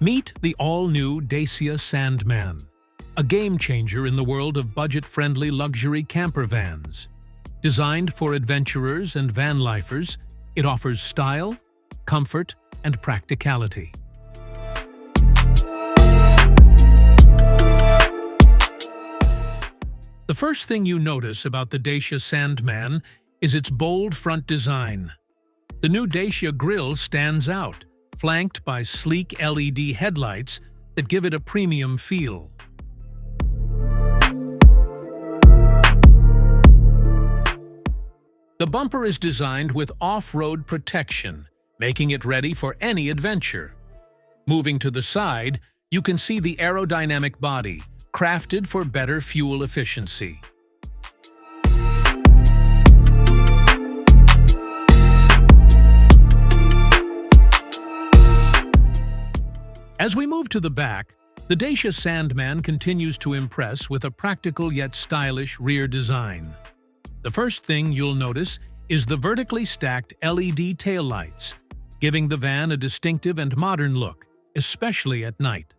Meet the all-new Dacia Sandman, a game-changer in the world of budget-friendly luxury camper vans. Designed for adventurers and van lifers, it offers style, comfort, and practicality. The first thing you notice about the Dacia Sandman is its bold front design. The new Dacia grille stands out, flanked by sleek LED headlights that give it a premium feel. The bumper is designed with off-road protection, making it ready for any adventure. Moving to the side, you can see the aerodynamic body, crafted for better fuel efficiency. As we move to the back, the Dacia Sandman continues to impress with a practical yet stylish rear design. The first thing you'll notice is the vertically stacked LED taillights, giving the van a distinctive and modern look, especially at night.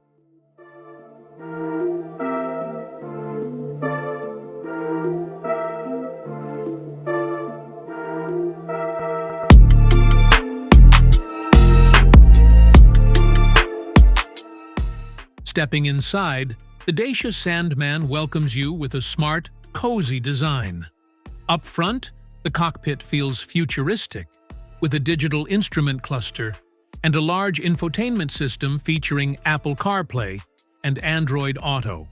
Stepping inside, the Dacia Sandman welcomes you with a smart, cozy design. Up front, the cockpit feels futuristic, with a digital instrument cluster and a large infotainment system featuring Apple CarPlay and Android Auto.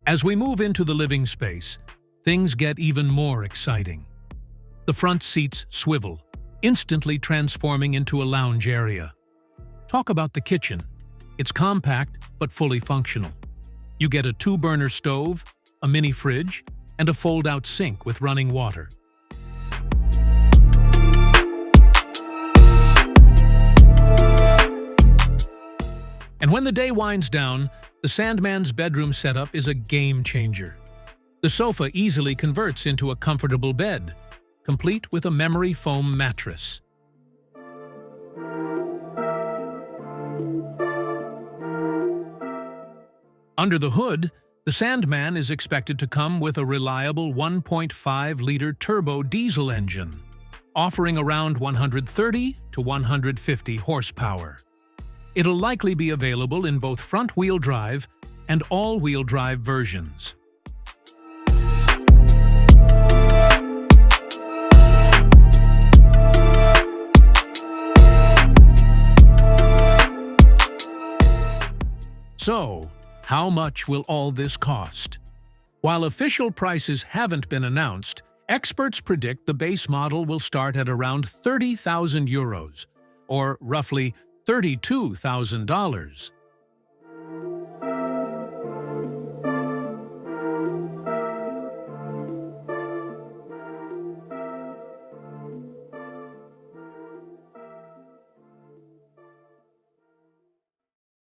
As we move into the living space, things get even more exciting. The front seats swivel, instantly transforming into a lounge area. Talk about the kitchen. It's compact but fully functional. You get a 2-burner stove, a mini fridge, and a fold-out sink with running water. And when the day winds down, the Sandman's bedroom setup is a game-changer. The sofa easily converts into a comfortable bed, complete with a memory foam mattress. Under the hood, the Sandman is expected to come with a reliable 1.5-liter turbo diesel engine, offering around 130 to 150 horsepower. It'll likely be available in both front-wheel drive and all-wheel drive versions. So, how much will all this cost? While official prices haven't been announced, experts predict the base model will start at around €30,000, or roughly $32,000.